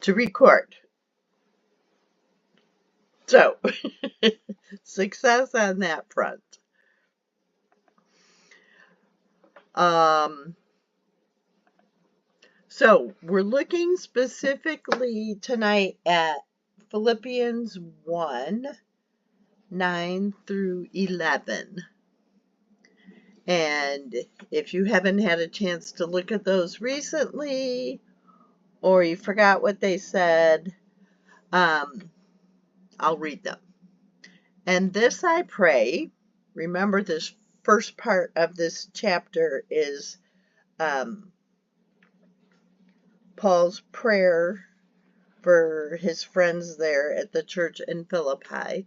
to record. So, success on that front. So, we're looking specifically tonight at Philippians 1, 9 through 11. And if you haven't had a chance to look at those recently, or you forgot what they said, I'll read them. And this I pray. Remember, this first part of this chapter is Paul's prayer for his friends there at the church in Philippi.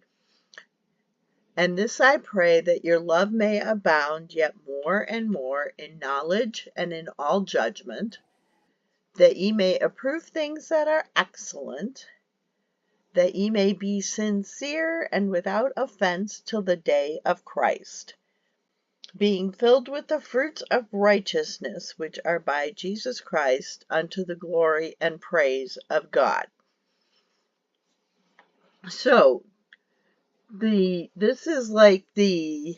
And this I pray, that your love may abound yet more and more in knowledge and in all judgment, that ye may approve things that are excellent, that ye may be sincere and without offense till the day of Christ, being filled with the fruits of righteousness which are by Jesus Christ, unto the glory and praise of God. So, this is like the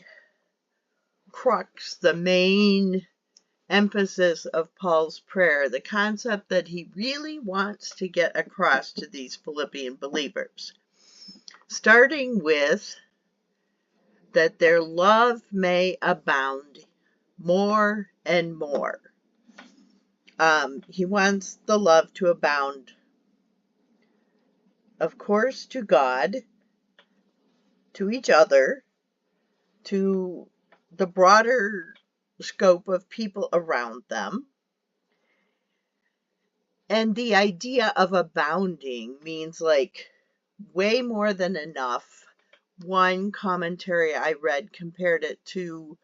crux, the main emphasis of Paul's prayer, the concept that he really wants to get across to these Philippian believers, starting with that their love may abound more and more. He wants the love to abound, of course, to God, to each other, to the broader scope of people around them. And the idea of abounding means like way more than enough. One commentary I read compared it to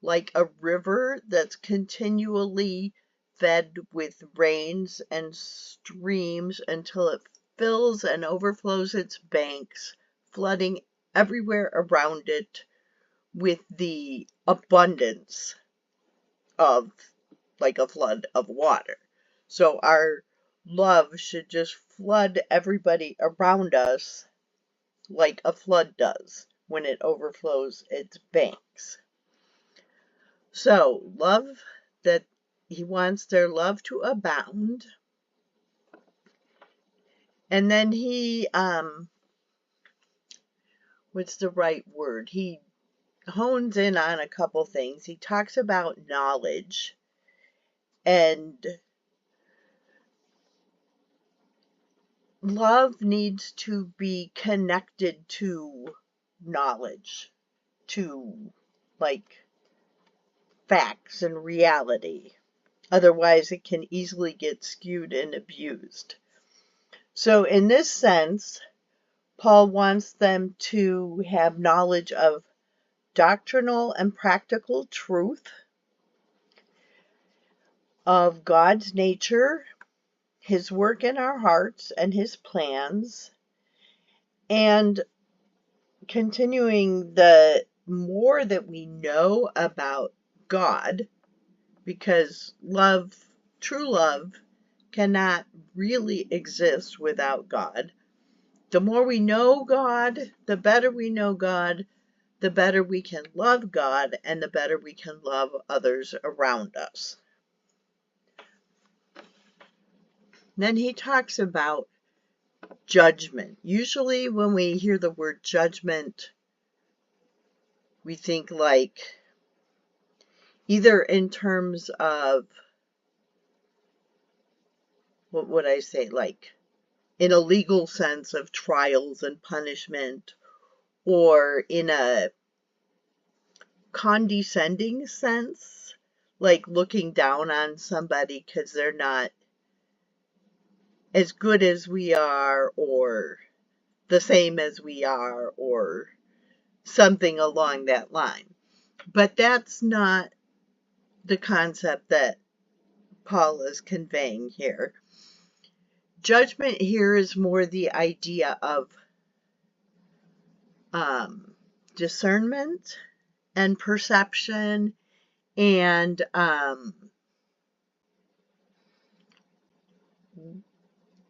like a river that's continually fed with rains and streams until it fills and overflows its banks, flooding everywhere around it with the abundance of like a flood of water. So our love should just flood everybody around us like a flood does when it overflows its banks. So, love, that he wants their love to abound. And then he, what's the right word? He hones in on a couple things. He talks about knowledge, and love needs to be connected to knowledge, to like facts and reality. Otherwise, it can easily get skewed and abused. So, in this sense, Paul wants them to have knowledge of doctrinal and practical truth, of God's nature, his work in our hearts, and his plans, and continuing the more that we know about God, because love, true love, cannot really exist without God. The more we know God, the better we know God, the better we can love God, and the better we can love others around us. Then he talks about judgment. Usually when we hear the word judgment, we think like either in terms of, what would I say, like in a legal sense of trials and punishment, or in a condescending sense, like looking down on somebody because they're not as good as we are, or the same as we are, or something along that line. But that's not the concept that Paul is conveying here. Judgment here is more the idea of discernment and perception, and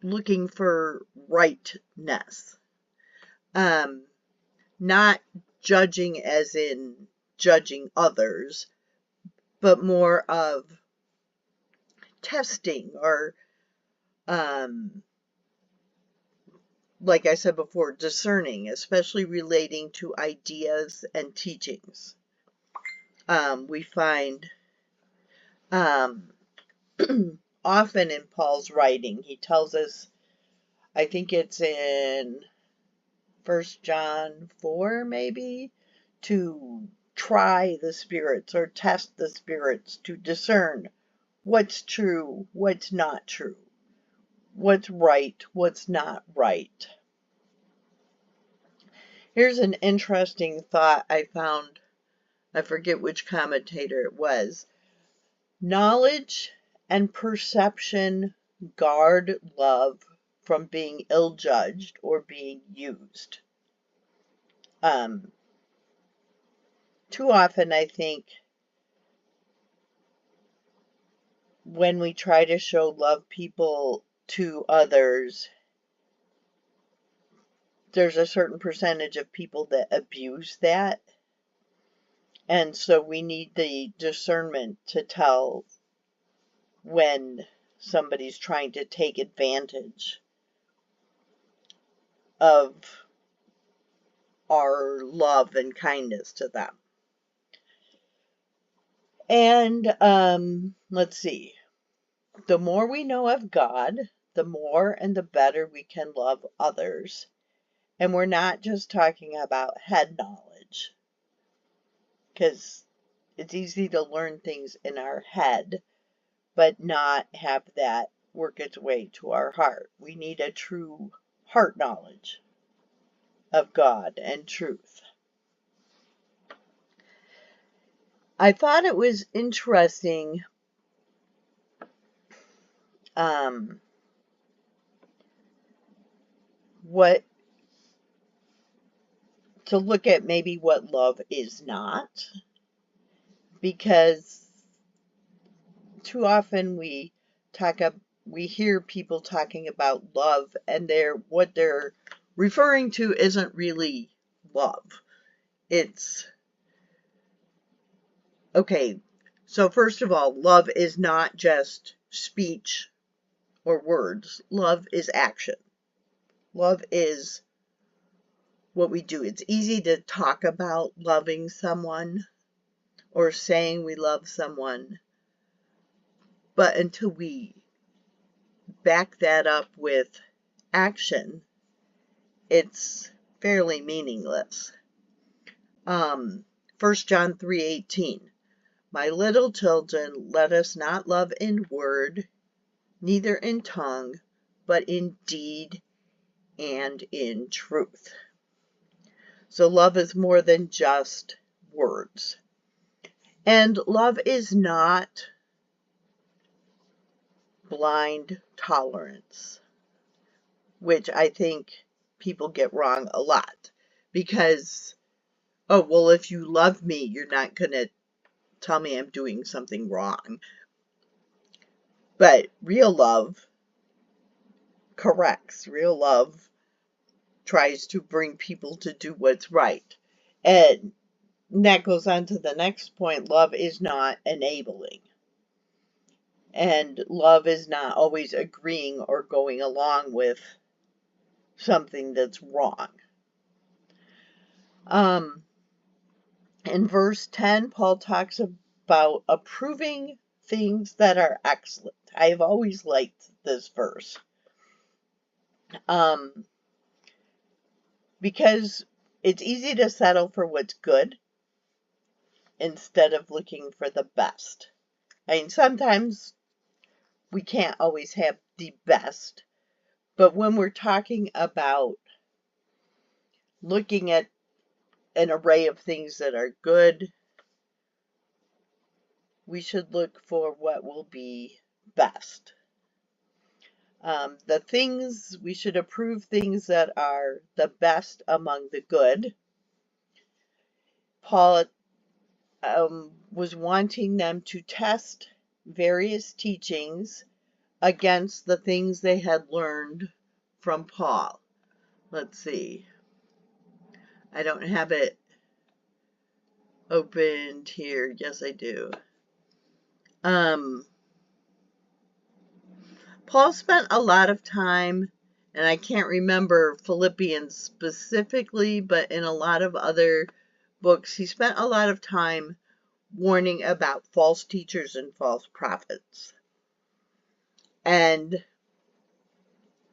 looking for rightness. Not judging as in judging others, but more of testing or, like I said before, discerning, especially relating to ideas and teachings. We find often in Paul's writing, he tells us, I think it's in 1 John 4 maybe, to try the spirits or test the spirits to discern what's true, what's not true, what's right, what's not right. Here's an interesting thought I found. I forget which commentator it was. Knowledge and perception guard love from being ill-judged or being used. Too often, I think, when we try to show love people to others, there's a certain percentage of people that abuse that. And so we need the discernment to tell when somebody's trying to take advantage of our love and kindness to them. And let's see. The more we know of God, the more and the better we can love others. And we're not just talking about head knowledge, because it's easy to learn things in our head, but not have that work its way to our heart. We need a true heart knowledge of God and truth. I thought it was interesting what to look at maybe what love is not, because too often we hear people talking about love, and what they're referring to isn't really love. It's okay. So first of all, love is not just speech or words. Love is action. Love is what we do. It's easy to talk about loving someone or saying we love someone, but until we back that up with action, it's fairly meaningless. 1 John 3:18, my little children, let us not love in word, neither in tongue, but in deed and in truth. So love is more than just words. And love is not blind tolerance, which I think people get wrong a lot. Because, oh, well, if you love me, you're not going to tell me I'm doing something wrong. But real love corrects. Real love tries to bring people to do what's right. And that goes on to the next point. Love is not enabling. And love is not always agreeing or going along with something that's wrong. In verse 10, Paul talks about approving things that are excellent. I've always liked this verse. Because it's easy to settle for what's good instead of looking for the best. I mean, sometimes we can't always have the best, but when we're talking about looking at an array of things that are good, we should look for what will be best. We should approve things that are the best among the good. Paul was wanting them to test various teachings against the things they had learned from Paul. Let's see. I don't have it opened here. Yes, I do. Paul spent a lot of time, and I can't remember Philippians specifically, but in a lot of other books, he spent a lot of time warning about false teachers and false prophets. And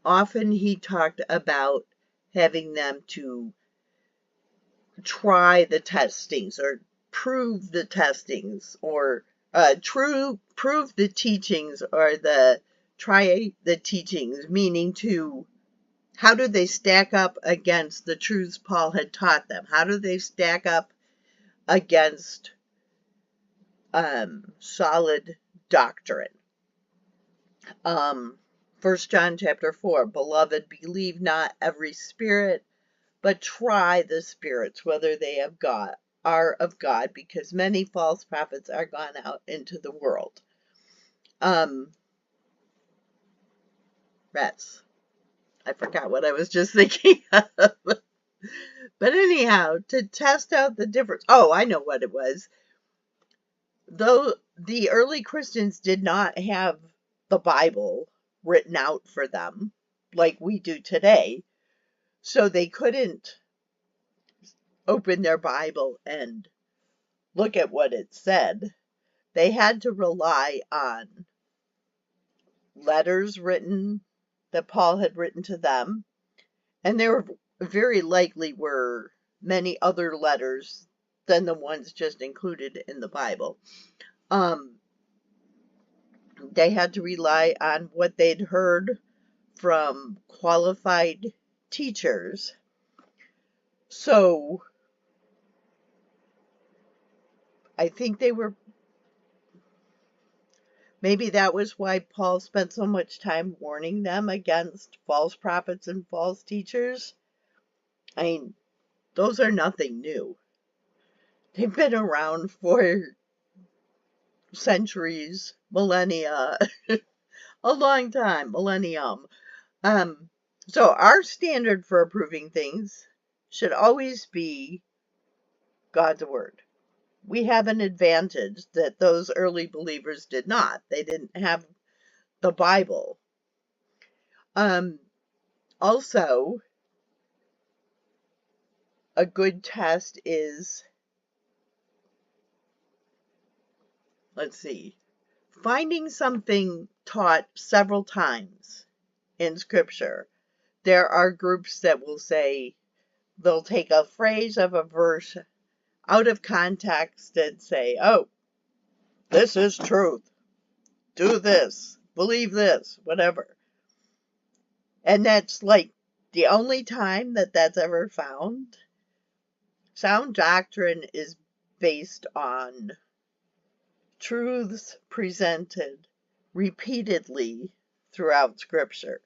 often he talked about having them to try the testings or prove the testings or prove the teachings or try the teachings, meaning to how do they stack up against the truths Paul had taught them? How do they stack up against solid doctrine? 1 John chapter 4, beloved, believe not every spirit, but try the spirits, whether they are of God, because many false prophets are gone out into the world. Rats. I forgot what I was just thinking of. But anyhow, to test out the difference. Oh, I know what it was. Though the early Christians did not have the Bible written out for them like we do today, so they couldn't open their Bible and look at what it said. They had to rely on letters written that Paul had written to them, and there very likely were many other letters than the ones just included in the Bible. They had to rely on what they'd heard from qualified teachers. So I think maybe that was why Paul spent so much time warning them against false prophets and false teachers. I mean, those are nothing new. They've been around for centuries, millennia, a long time, millennium. So our standard for approving things should always be God's word. We have an advantage that those early believers did not. They didn't have the Bible. Also, a good test is, let's see, finding something taught several times in Scripture. There are groups that will say, they'll take a phrase of a verse out of context and say, oh, this is truth. Do this. Believe this. Whatever. And that's like the only time that that's ever found. Sound doctrine is based on truths presented repeatedly throughout Scripture.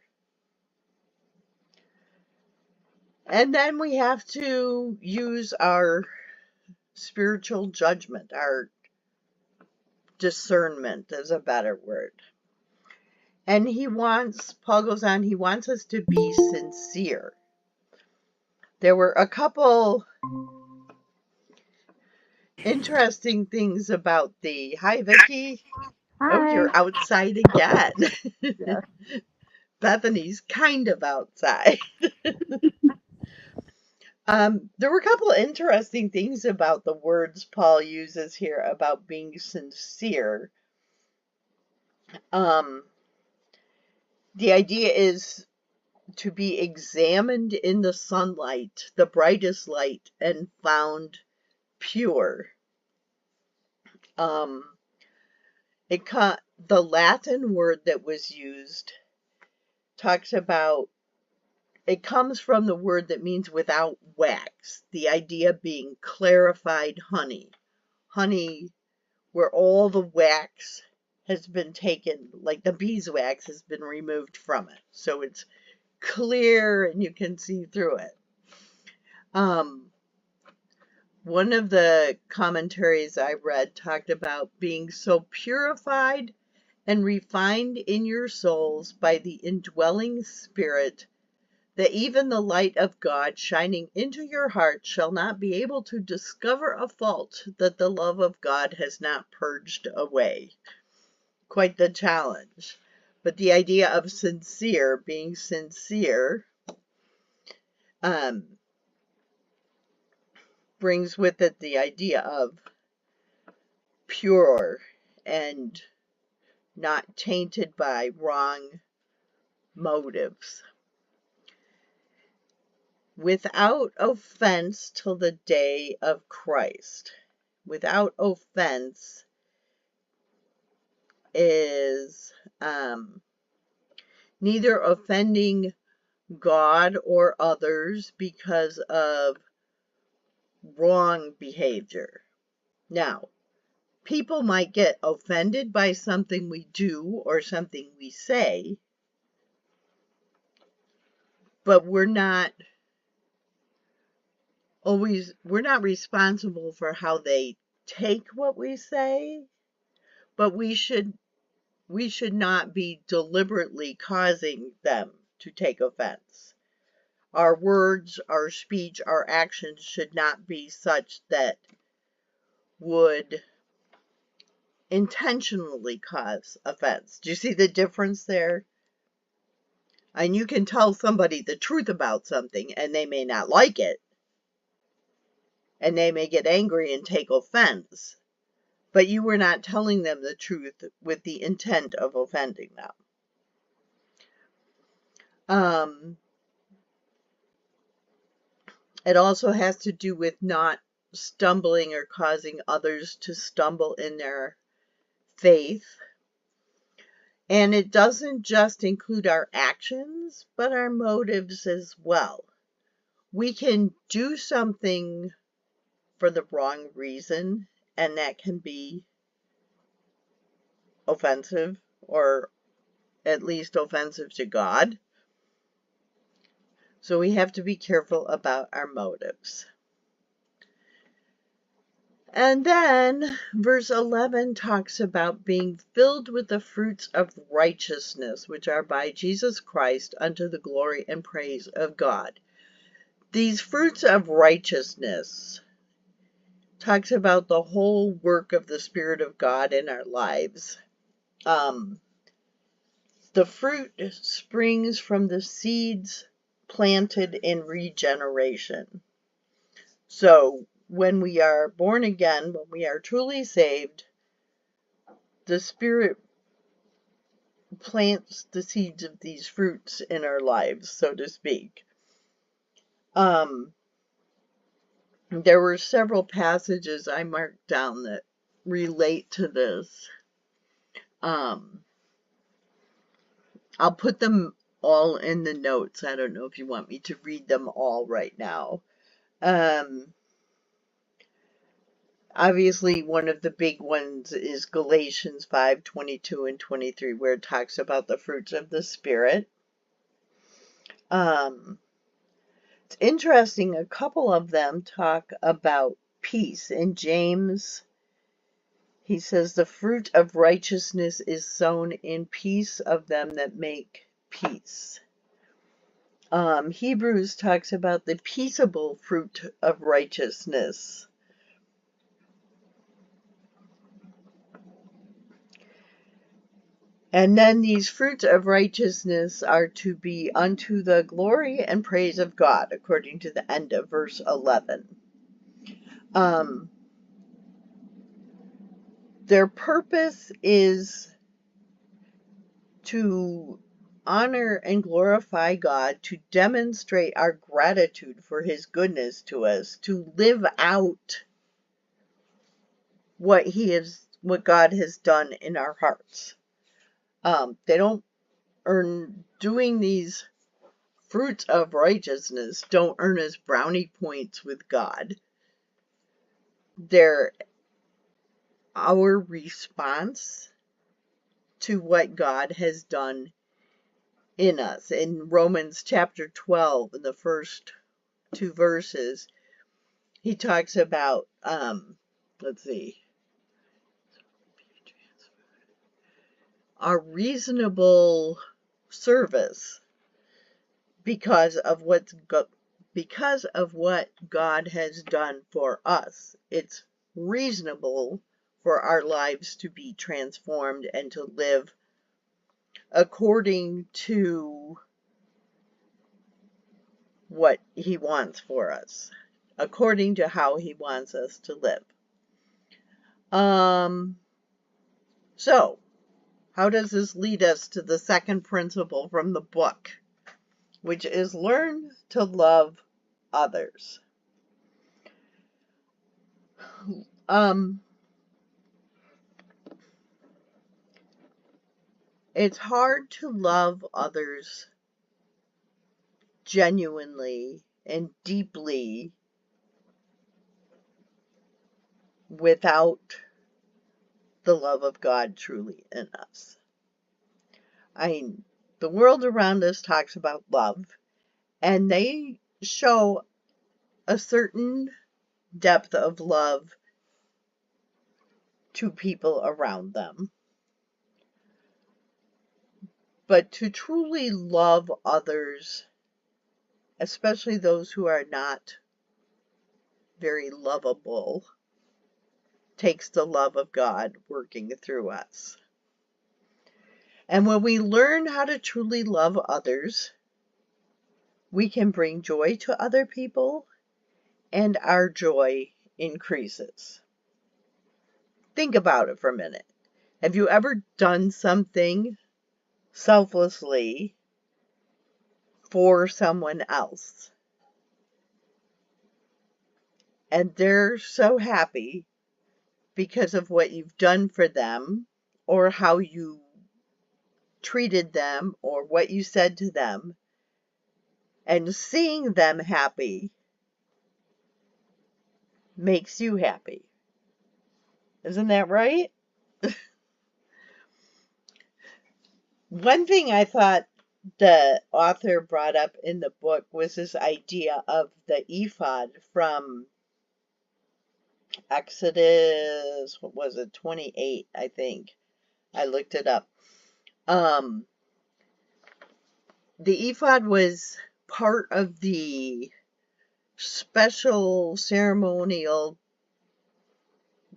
And then we have to use our spiritual judgment, our discernment is a better word. And Paul goes on, he wants us to be sincere. There were a couple interesting things about hi, Vicki. Hi. Oh, you're outside again. Yes. Bethany's kind of outside. There were a couple interesting things about the words Paul uses here about being sincere. The idea is to be examined in the sunlight, the brightest light, and found pure. The Latin word that was used talks about, it comes from the word that means without wax, the idea being clarified honey. Honey where all the wax has been taken, like the beeswax has been removed from it. So it's clear and you can see through it. One of the commentaries I read talked about being so purified and refined in your souls by the indwelling Spirit, that even the light of God shining into your heart shall not be able to discover a fault that the love of God has not purged away. Quite the challenge. But the idea of sincere, being sincere, brings with it the idea of pure and not tainted by wrong motives. Without offense till the day of Christ. Without offense is neither offending God or others because of wrong behavior. Now, people might get offended by something we do or something we say, but we're not responsible for how they take what we say, but we should not be deliberately causing them to take offense. Our words, our speech, our actions should not be such that would intentionally cause offense. Do you see the difference there? And you can tell somebody the truth about something and they may not like it, and they may get angry and take offense, but you were not telling them the truth with the intent of offending them. It also has to do with not stumbling or causing others to stumble in their faith. And it doesn't just include our actions, but our motives as well. We can do something for the wrong reason, and that can be offensive, or at least offensive to God. So we have to be careful about our motives. And then verse 11 talks about being filled with the fruits of righteousness, which are by Jesus Christ unto the glory and praise of God. These fruits of righteousness talks about the whole work of the Spirit of God in our lives. The fruit springs from the seeds planted in regeneration. So when we are born again, when we are truly saved, the Spirit plants the seeds of these fruits in our lives, so to speak. There were several passages I marked down that relate to this. I'll put them all in the notes. I don't know if you want me to read them all right now. Obviously, one of the big ones is Galatians 5:22 and 23, where it talks about the fruits of the Spirit. It's interesting, a couple of them talk about peace. In James, he says, the fruit of righteousness is sown in peace of them that make peace. Hebrews talks about the peaceable fruit of righteousness. And then these fruits of righteousness are to be unto the glory and praise of God, according to the end of verse 11. Their purpose is to honor and glorify God, to demonstrate our gratitude for His goodness to us, to live out what God has done in our hearts. They don't earn, doing these fruits of righteousness don't earn us brownie points with God. They're our response to what God has done in us. In Romans chapter 12, in the first 2 verses, he talks about, our reasonable service because of what God has done for us. It's reasonable for our lives to be transformed and to live according to what He wants for us, according to how He wants us to live. So, how does this lead us to the second principle from the book, which is learn to love others? It's hard to love others genuinely and deeply without the love of God truly in us. The world around us talks about love, and they show a certain depth of love to people around them. But to truly love others, especially those who are not very lovable, takes the love of God working through us. And when we learn how to truly love others, we can bring joy to other people, and our joy increases. Think about it for a minute. Have you ever done something selflessly for someone else? And they're so happy because of what you've done for them, or how you treated them, or what you said to them. And seeing them happy makes you happy. Isn't that right? One thing I thought the author brought up in the book was this idea of the ephod from Exodus, what was it, 28, I think. I looked it up. The ephod was part of the special ceremonial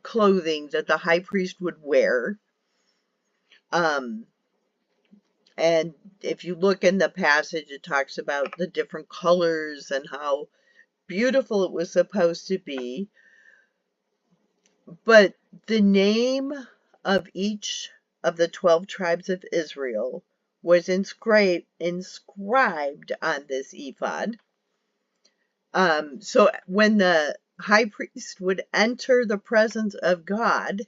clothing that the high priest would wear. And if you look in the passage, it talks about the different colors and how beautiful it was supposed to be. But the name of each of the 12 tribes of Israel was inscribed on this ephod. So when the high priest would enter the presence of God,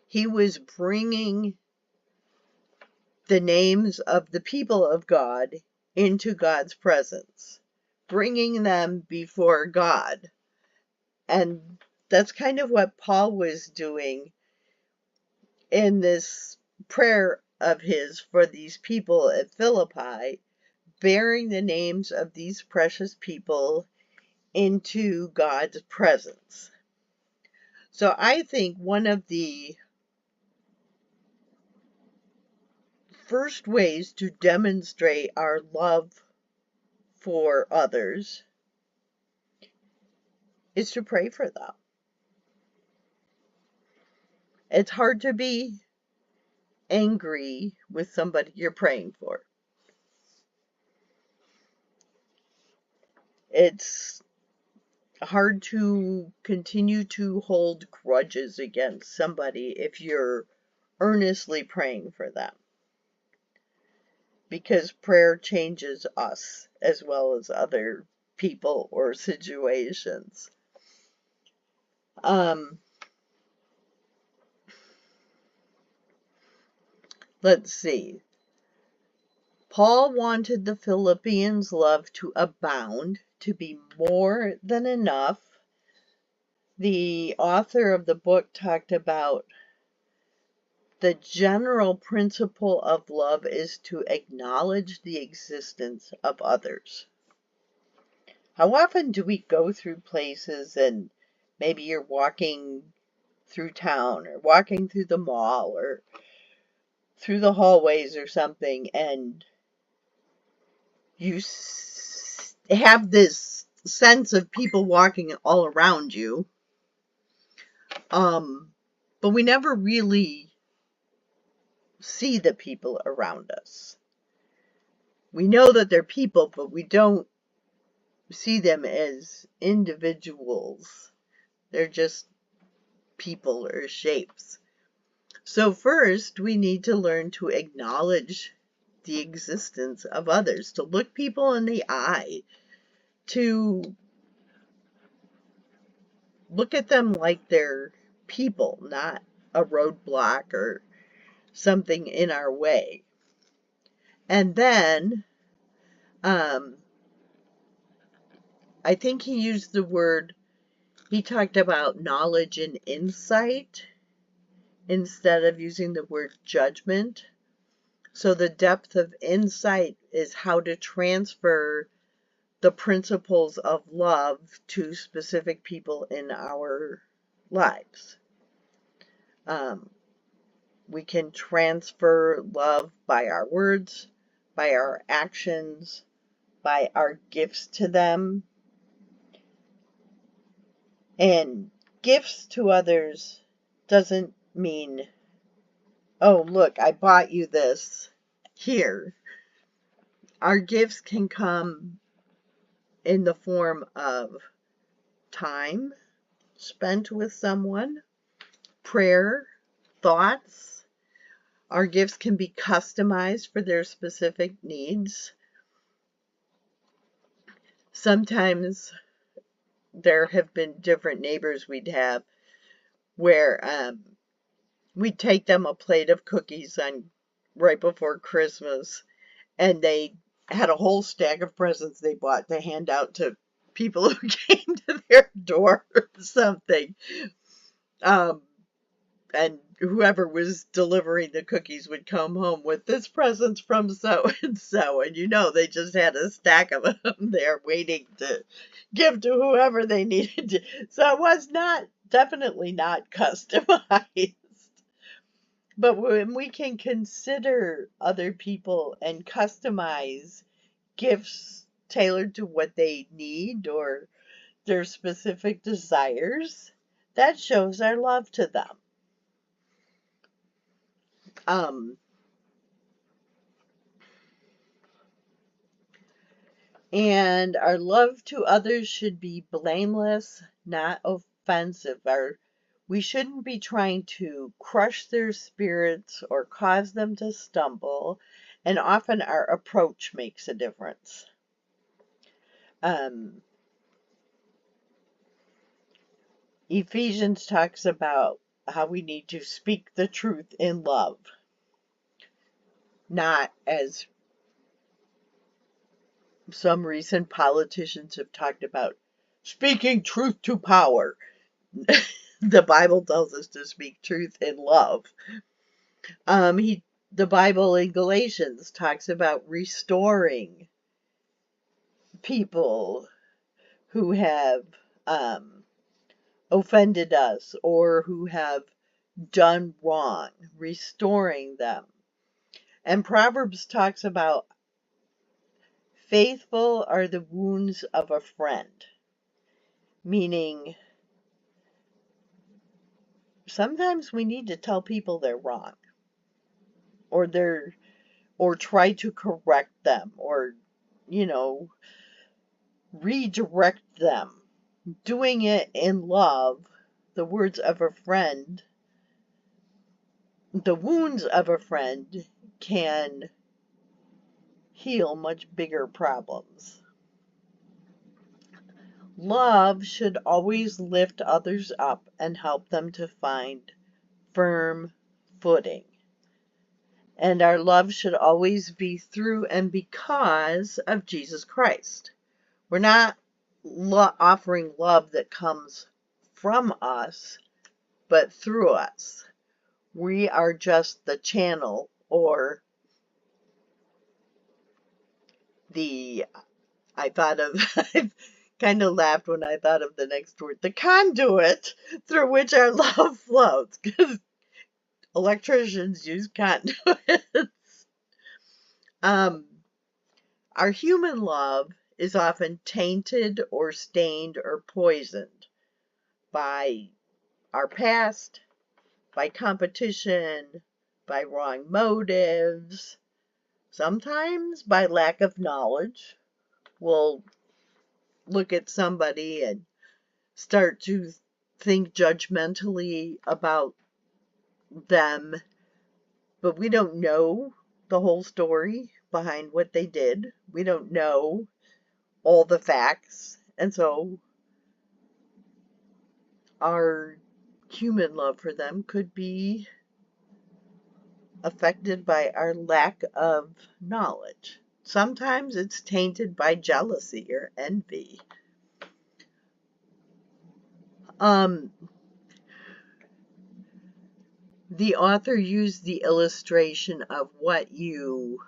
he was bringing the names of the people of God into God's presence, bringing them before God. And that's kind of what Paul was doing in this prayer of his for these people at Philippi, bearing the names of these precious people into God's presence. So I think one of the first ways to demonstrate our love for others is to pray for them. It's hard to be angry with somebody you're praying for. It's hard to continue to hold grudges against somebody if you're earnestly praying for them, because prayer changes us as well as other people or situations. Let's see. Paul wanted the Philippians' love to abound, to be more than enough. The author of the book talked about the general principle of love is to acknowledge the existence of others. How often do we go through places and maybe you're walking through town or walking through the mall or through the hallways or something, and you have this sense of people walking all around you, but we never really see the people around us. We know that they're people, but we don't see them as individuals. They're just people or shapes. So first, we need to learn to acknowledge the existence of others, to look people in the eye, to look at them like they're people, not a roadblock or something in our way. And then, I think he used the word, he talked about knowledge and insight instead of using the word judgment. So the depth of insight is how to transfer the principles of love to specific people in our lives. We can transfer love by our words, by our actions, by our gifts to them. And gifts to others doesn't mean, oh, look, I bought you this. Here. Our gifts can come in the form of time spent with someone, prayer, thoughts. Our gifts can be customized for their specific needs. Sometimes there have been different neighbors we'd have where we'd take them a plate of cookies on right before Christmas, and they had a whole stack of presents they bought to hand out to people who came to their door or something. And whoever was delivering the cookies would come home with this present's from so and so, and they just had a stack of them there waiting to give to whoever they needed to. So it was definitely not customized. But when we can consider other people and customize gifts tailored to what they need or their specific desires, that shows our love to them. And our love to others should be blameless, not offensive. We shouldn't be trying to crush their spirits or cause them to stumble, and often our approach makes a difference. Ephesians talks about how we need to speak the truth in love, not as some recent politicians have talked about, speaking truth to power. The Bible tells us to speak truth in love. The Bible in Galatians talks about restoring people who have offended us or who have done wrong, restoring them. And Proverbs talks about faithful are the wounds of a friend, meaning sometimes we need to tell people they're wrong, or try to correct them, or redirect them. Doing it in love, the wounds of a friend can heal much bigger problems. Love should always lift others up and help them to find firm footing. And our love should always be through and because of Jesus Christ. We're not offering love that comes from us, but through us. We are just the channel, or I kind of laughed when I thought of the next word, the conduit through which our love flows. Because electricians use conduits. Our human love is often tainted or stained or poisoned by our past, by competition, by wrong motives, sometimes by lack of knowledge. We'll look at somebody and start to think judgmentally about them, but we don't know the whole story behind what they did. We don't know all the facts, and so our human love for them could be affected by our lack of knowledge. Sometimes it's tainted by jealousy or envy. The author used the illustration of what you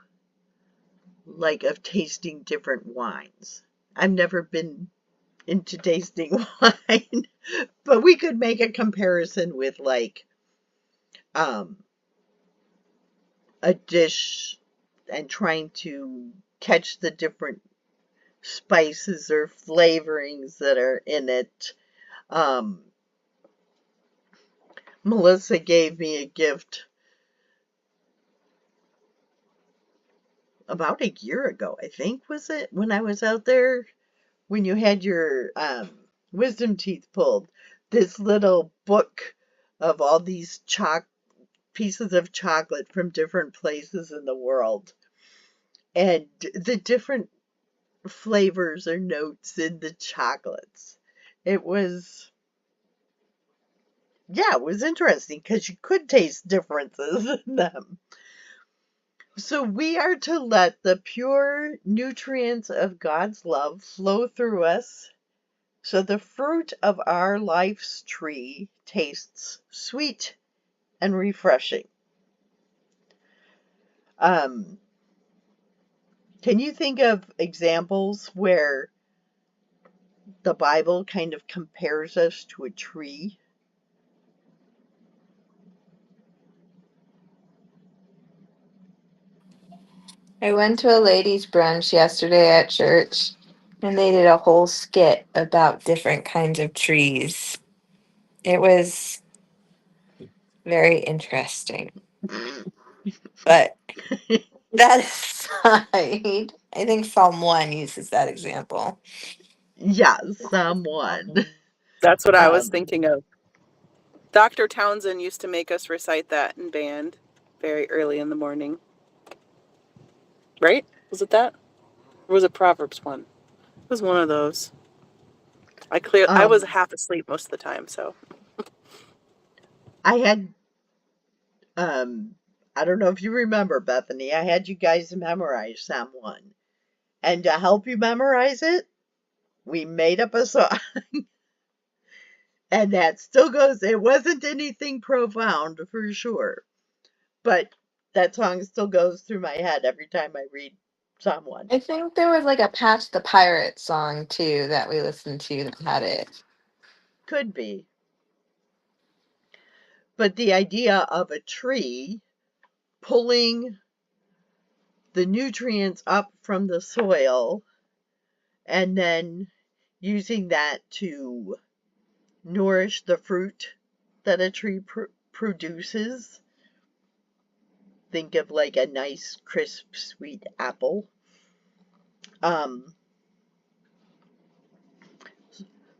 like of tasting different wines. I've never been into tasting wine, but we could make a comparison with like a dish and trying to catch the different spices or flavorings that are in it. Melissa gave me a gift about a year ago, I think, was it, when I was out there, when you had your wisdom teeth pulled, this little book of all these pieces of chocolate from different places in the world, and the different flavors or notes in the chocolates. It was, yeah, it was interesting because you could taste differences in them. So we are to let the pure nutrients of God's love flow through us so the fruit of our life's tree tastes sweet and refreshing. Can you think of examples where the Bible kind of compares us to a tree? I went to a ladies' brunch yesterday at church, and they did a whole skit about different kinds of trees. It was very interesting. But that aside, I think Psalm 1 uses that example. Yes, someone. That's what I was Um, thinking of. Dr. Townsend used to make us recite that in band very early in the morning. Right? Was it that? Or was it Proverbs 1? It was one of those. I was um, half asleep most of the time, so. I had, I don't know if you remember, Bethany, I had you guys memorize someone. And to help you memorize it, we made up a song. And that still goes, it wasn't anything profound for sure. But that song still goes through my head every time I read someone. I think there was like a Patch the Pirate song too that we listened to that had it. Could be. But the idea of a tree pulling the nutrients up from the soil and then using that to nourish the fruit that a tree produces. Think of like a nice, crisp, sweet apple.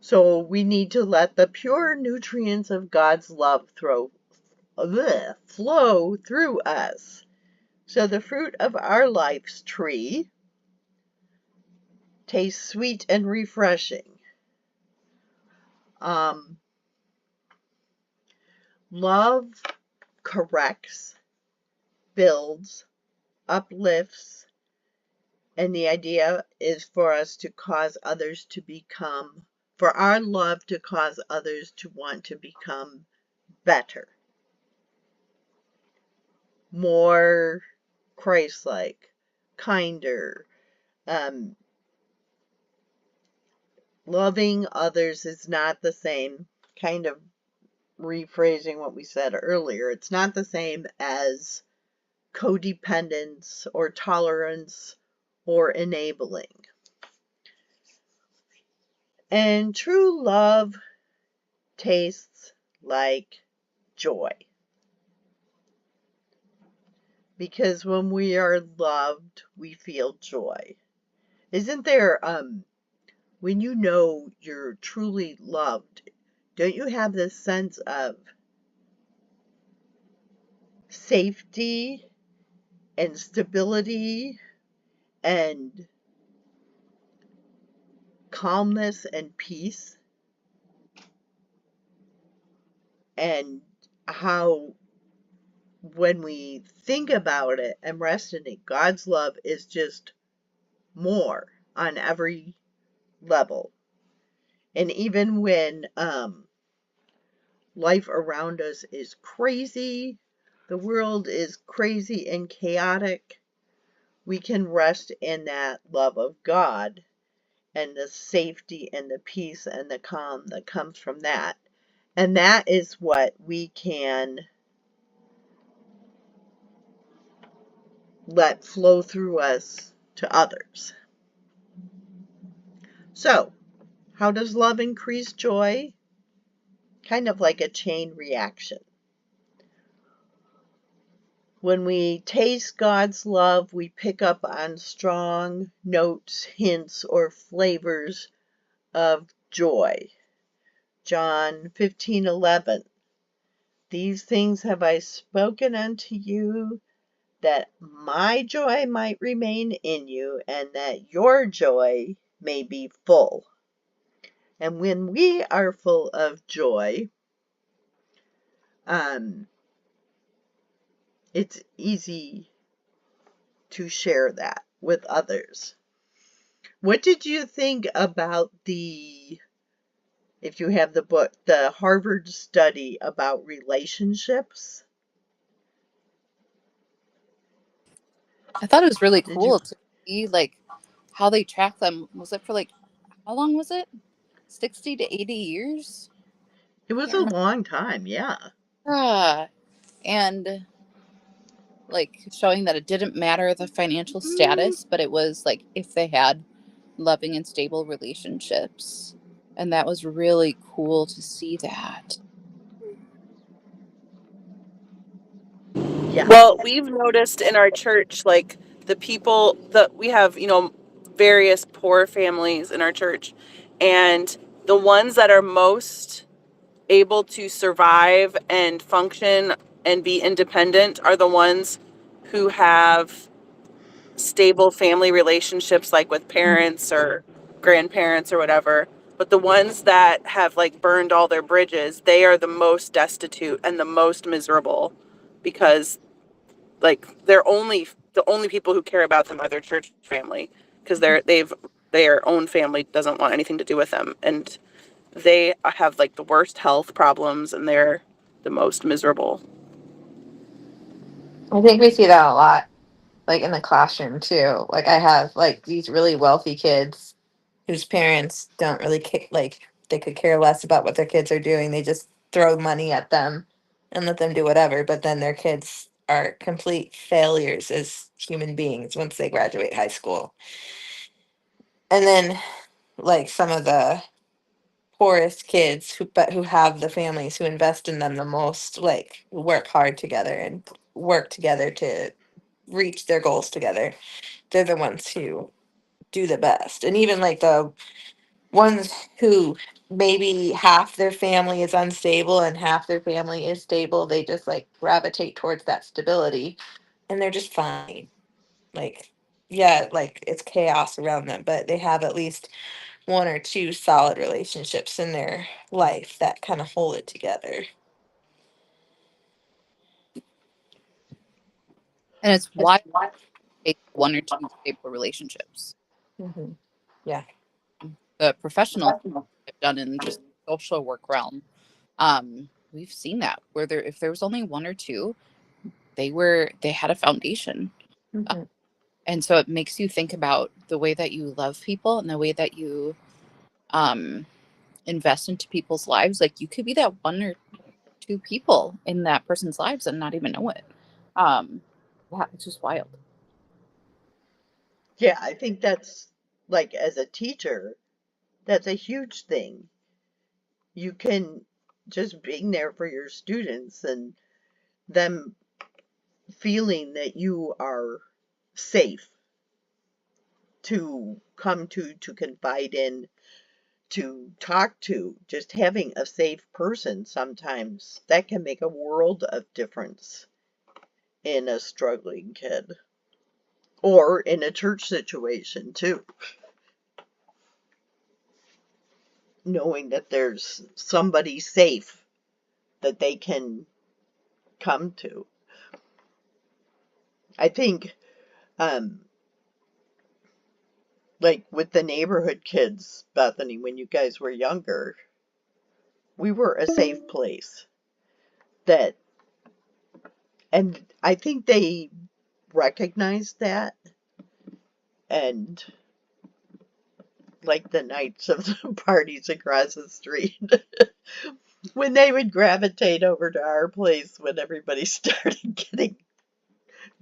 So we need to let the pure nutrients of God's love flow through us. So the fruit of our life's tree tastes sweet and refreshing. Love corrects, builds, uplifts, and the idea is for us to cause others to become, for our love to cause others to want to become better, more Christ-like, kinder. Loving others is not the same kind of rephrasing what we said earlier. It's not the same as codependence or tolerance or enabling. And true love tastes like joy. Because when we are loved, we feel joy. Isn't there, when you know you're truly loved, don't you have this sense of safety and stability and calmness and peace? And how, when we think about it and rest in it, God's love is just more on every level. And even when life around us is crazy, the world is crazy and chaotic, we can rest in that love of God and the safety and the peace and the calm that comes from that. And that is what we can let flow through us to others. So, how does love increase joy? Kind of like a chain reaction. When we taste God's love, we pick up on strong notes, hints, or flavors of joy. John 15:11. These things have I spoken unto you, that my joy might remain in you, and that your joy may be full. And when we are full of joy, it's easy to share that with others. What did you think about if you have the book, the Harvard study about relationships? I thought it was really Did you? cool to see like how they track them. Was it for like how long was it? 60 to 80 years? It was Can't a remember. long time, yeah. And like showing that it didn't matter the financial status, but it was like if they had loving and stable relationships. And that was really cool to see that. Yeah. Well, we've noticed in our church, like the people that we have, various poor families in our church, and the ones that are most able to survive and function and be independent are the ones who have stable family relationships, like with parents or grandparents or whatever. But the ones that have like burned all their bridges, they are the most destitute and the most miserable because like the only people who care about them are their church family because their own family doesn't want anything to do with them, and they have like the worst health problems and they're the most miserable. I think we see that a lot, like in the classroom too. Like I have like these really wealthy kids whose parents don't really like they could care less about what their kids are doing. They just throw money at them and let them do whatever. But then their kids are complete failures as human beings once they graduate high school. And then like some of the poorest kids who have the families who invest in them the most, like work hard together and work together to reach their goals together. They're the ones who do the best. And even like the ones who maybe half their family is unstable and half their family is stable, they just like gravitate towards that stability and they're just fine. Like, yeah, like it's chaos around them, but they have at least one or two solid relationships in their life that kind of hold it together. And it's It's why what? they take one or two stable relationships. Mm-hmm. Yeah. The professional I've done in just social work realm, we've seen that where if there was only one or two, they had a foundation. Uh, Mm-hmm. and so it makes you think about the way that you love people and the way that you invest into people's lives. Like you could be that one or to people in that person's lives and not even know it. Yeah, it's just wild. Yeah, I think that's like as a teacher, that's a huge thing. You can just being there for your students and them feeling that you are safe to come to confide in, to talk to. Just having a safe person sometimes that can make a world of difference in a struggling kid or in a church situation too. Knowing that there's somebody safe that they can come to. I think like with the neighborhood kids, Bethany, when you guys were younger, we were a safe place. That, and I think they recognized that, and like the nights of the parties across the street, when they would gravitate over to our place when everybody started getting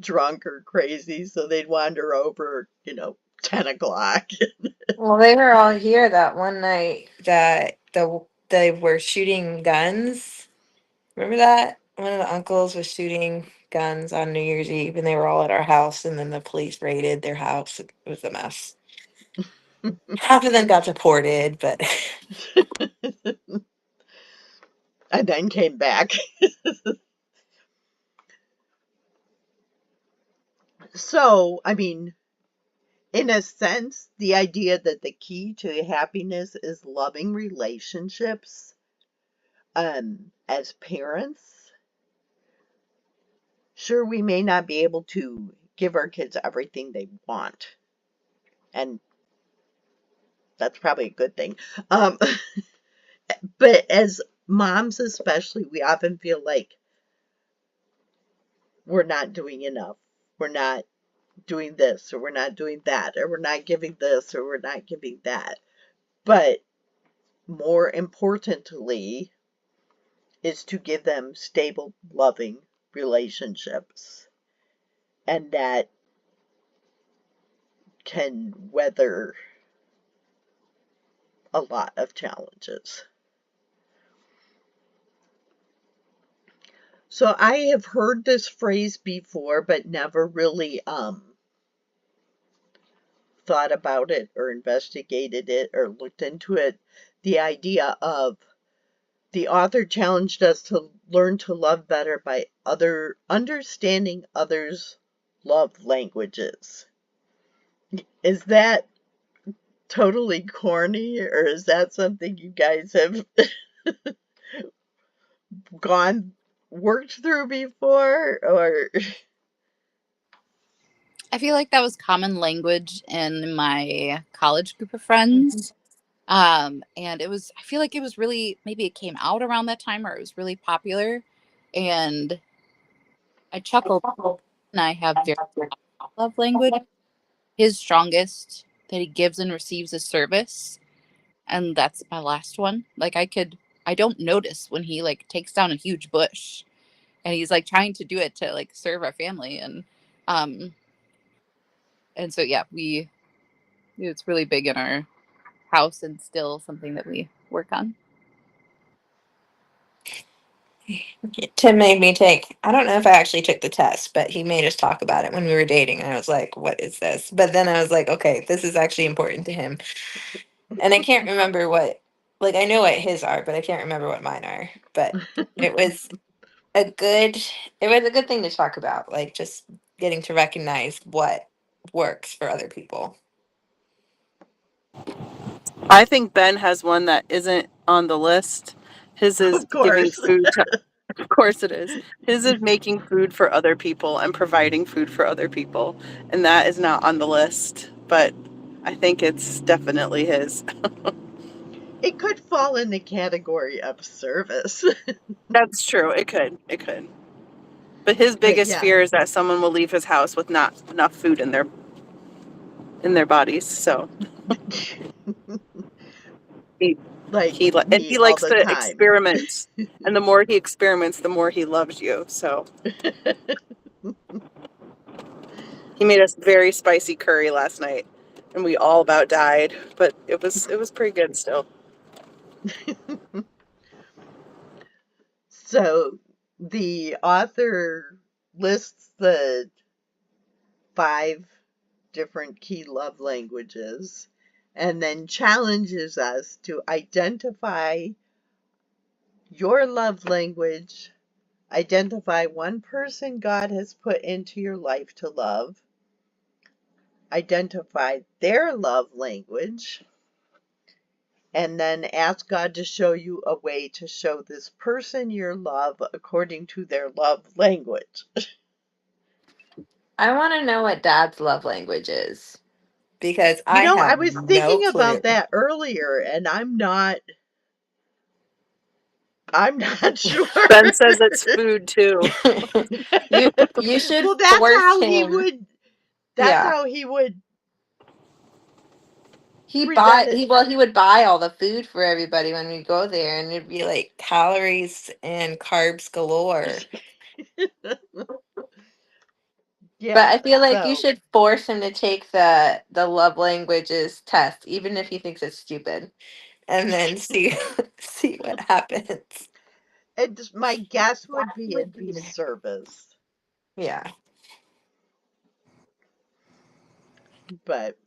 drunk or crazy, so they'd wander over, 10 o'clock. Well, they were all here that one night that they were shooting guns. Remember that? One of the uncles was shooting guns on New Year's Eve, and they were all at our house, and then the police raided their house. It was a mess. Half of them got deported, but And then came back. So, I mean, in a sense, the idea that the key to happiness is loving relationships, as parents, sure, we may not be able to give our kids everything they want, and that's probably a good thing. Um, but as moms, especially, we often feel like we're not doing enough. We're not doing this, or we're not doing that, or we're not giving this, or we're not giving that. But more importantly, is to give them stable, loving relationships, and that can weather a lot of challenges. So I have heard this phrase before, but never really thought about it or investigated it or looked into it. The idea of the author challenged us to learn to love better by understanding others' love languages. Is that totally corny, or is that something you guys have gone worked through before, or I feel like that was common language in my college group of friends. And I feel like it was really, maybe it came out around that time or it was really popular. And I chuckled, and I have very love language. His strongest that he gives and receives is service. And that's my last one. Like I don't notice when he like takes down a huge bush and he's like trying to do it to like serve our family. Um, and so, yeah, it's really big in our house and still something that we work on. Tim made me take, I don't know if I actually took the test, but he made us talk about it when we were dating. And I was like, what is this? But then I was like, okay, this is actually important to him. And I can't remember like, I know what his are, but I can't remember what mine are. But it was a good, it was a good thing to talk about, like just getting to recognize what works for other people. I think Ben has one that isn't on the list. His is of giving course. food to, of course it is. His is making food for other people and providing food for other people. And that is not on the list, but I think it's definitely his. It could fall in the category of service. That's true. It could. It could. But his But biggest yeah. fear is that someone will leave his house with not enough food in their bodies. So he like he me all likes the to time. experiment, and the more he experiments, the more he loves you. So he made us very spicy curry last night, and we all about died, but it was pretty good still. So the author lists the 5 different key love languages and then challenges us to identify your love language, identify one person God has put into your life to love, identify their love language, and then ask God to show you a way to show this person your love according to their love language. I want to know what Dad's love language is because You I know, I have was no thinking clue. about that earlier and I'm not sure. Ben says it's food too. you you should Well, that's force how he him. would that's Yeah. how he would He present buy it. he would buy all the food for everybody when we go there, and it'd be like calories and carbs galore. But I Yeah, feel like you so should force him to take the love languages test, even if he thinks it's stupid, and then see see what happens. my guess would be it'd be service. Yeah. But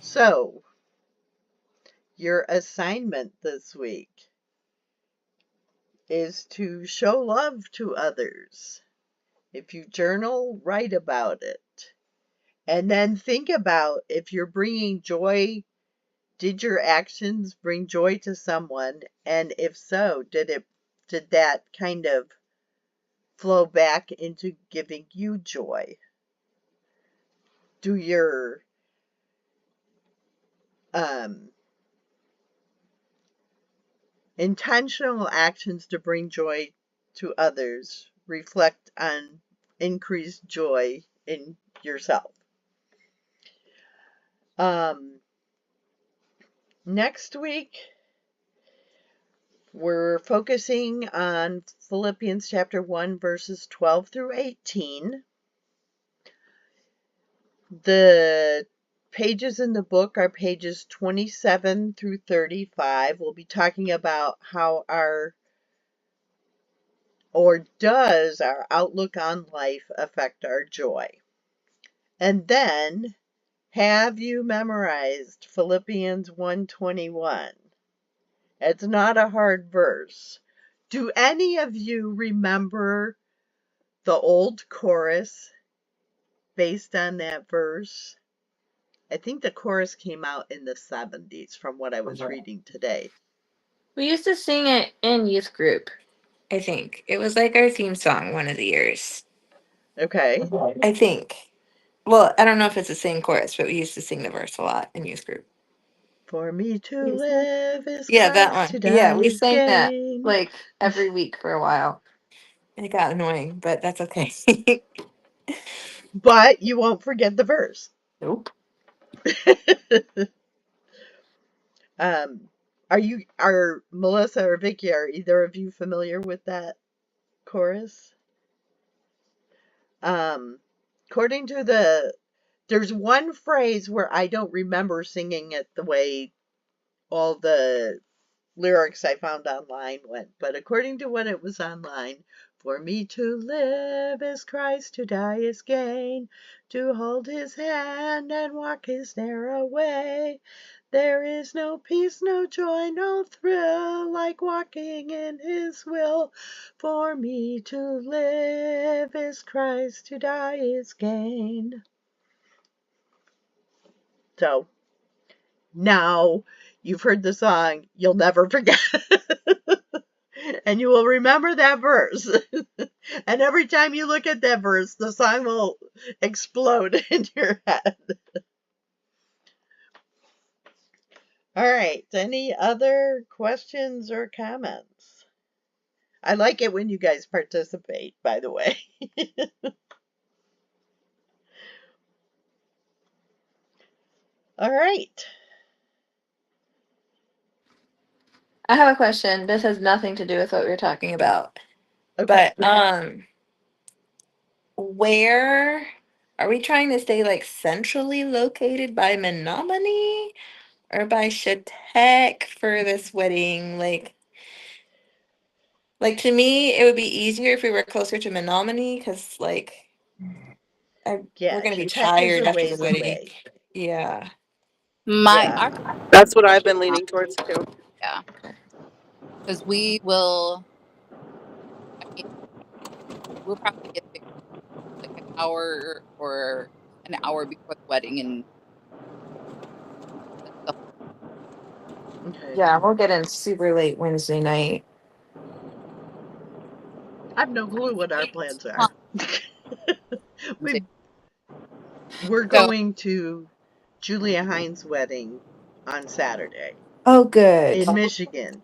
so your assignment this week is to show love to others. If you journal, write about it. And then think about if you're bringing joy, did your actions bring joy to someone? And if so, did that kind of flow back into giving you joy? Do your um, intentional actions to bring joy to others reflect on increased joy in yourself? Next week, we're focusing on Philippians chapter 1, verses 12 through 18. The pages in the book are pages 27 through 35. We'll be talking about how does our outlook on life affect our joy? And then, have you memorized Philippians 1:21? It's not a hard verse. Do any of you remember the old chorus based on that verse? I think the chorus came out in the 70s from what I was reading today. We used to sing it in youth group, I think. It was like our theme song one of the years. Okay. I think. Well, I don't know if it's the same chorus, but we used to sing the verse a lot in youth group. For me to live is Yeah, that Christ, one. to Yeah, die we is sang that gain. like every week for a while. It got annoying, but that's okay. But you won't forget the verse. Nope. um, are Melissa or Vicky, are either of you familiar with that chorus? Um, according to there's one phrase where I don't remember singing it the way all the lyrics I found online went, but according to what it was online, for me to live is Christ, to die is gain, to hold his hand and walk his narrow way. There is no peace, no joy, no thrill like walking in his will. For me to live is Christ, to die is gain. So now you've heard the song, you'll never forget. And you will remember that verse. And every time you look at that verse, the song will explode in your head. All right. Any other questions or comments? I like it when you guys participate, by the way. All right. I have a question. This has nothing to do with what we were talking about. Okay. But where are we trying to stay like centrally located by Menominee or by Chautauqua for this wedding? Like to me, it would be easier if we were closer to Menominee because we're Yeah, gonna be Chautauqua is tired a after the ways wedding. away. Yeah. Yeah. That's what I've been leaning towards too. Yeah, Okay. because we will. I mean, we'll probably get there like an hour or an hour before the wedding, and that's the Okay. Yeah, we'll get in super late Wednesday night. I have no clue what our plans whole are. time. We're So going to Julia Hines' wedding on Saturday Oh, good. in Michigan.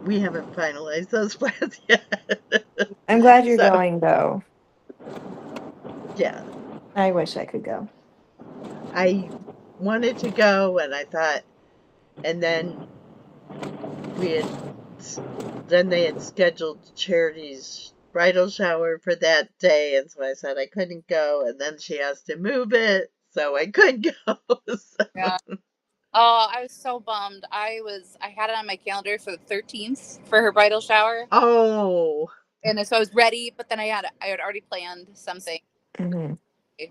We haven't finalized those plans yet. I'm glad you're So, going though. yeah, I wish I could go. I wanted to go and I thought, and then we had, then they had scheduled Charity's bridal shower for that day. And so I said I couldn't go. And then she asked to move it. So I couldn't go. So, yeah. Oh, I was so bummed. I had it on my calendar for the 13th for her bridal shower, oh, and so I was ready. But then I had already planned something Hmm.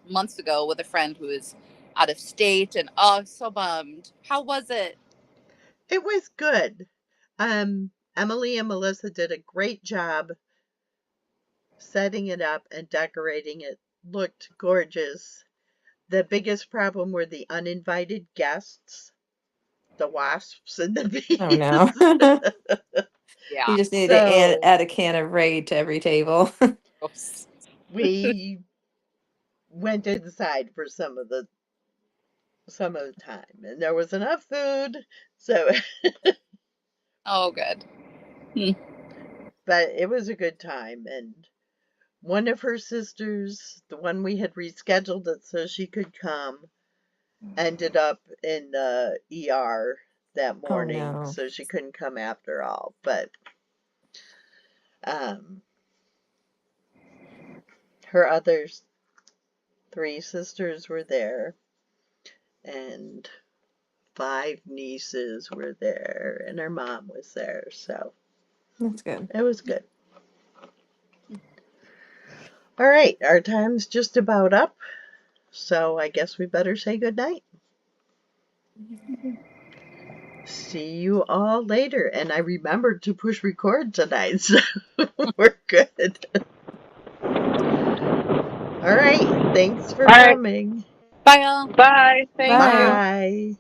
months ago with a friend who is out of state, and oh, I was so bummed. How was it? it was good. Emily and Melissa did a great job setting it up and decorating it. Looked gorgeous. The biggest problem were the uninvited guests, the wasps and the Oh no. bees. Yeah. You just need to So add a can of Raid to every table. Gross. we went inside for some of the time and there was enough food. So Oh, good. but it was a good time and one of her sisters, the one we had rescheduled it so she could come, ended up in the ER that Oh morning, no. so she couldn't come after all. But um, her other three sisters were there, and five nieces were there, and her mom was there, so That's good. it was good. All right, our time's just about up, so I guess we better say goodnight. See you all later. And I remembered to push record tonight, so we're good. All right. Thanks for All right. coming. Bye, all. Bye. Thank you. Bye. Bye.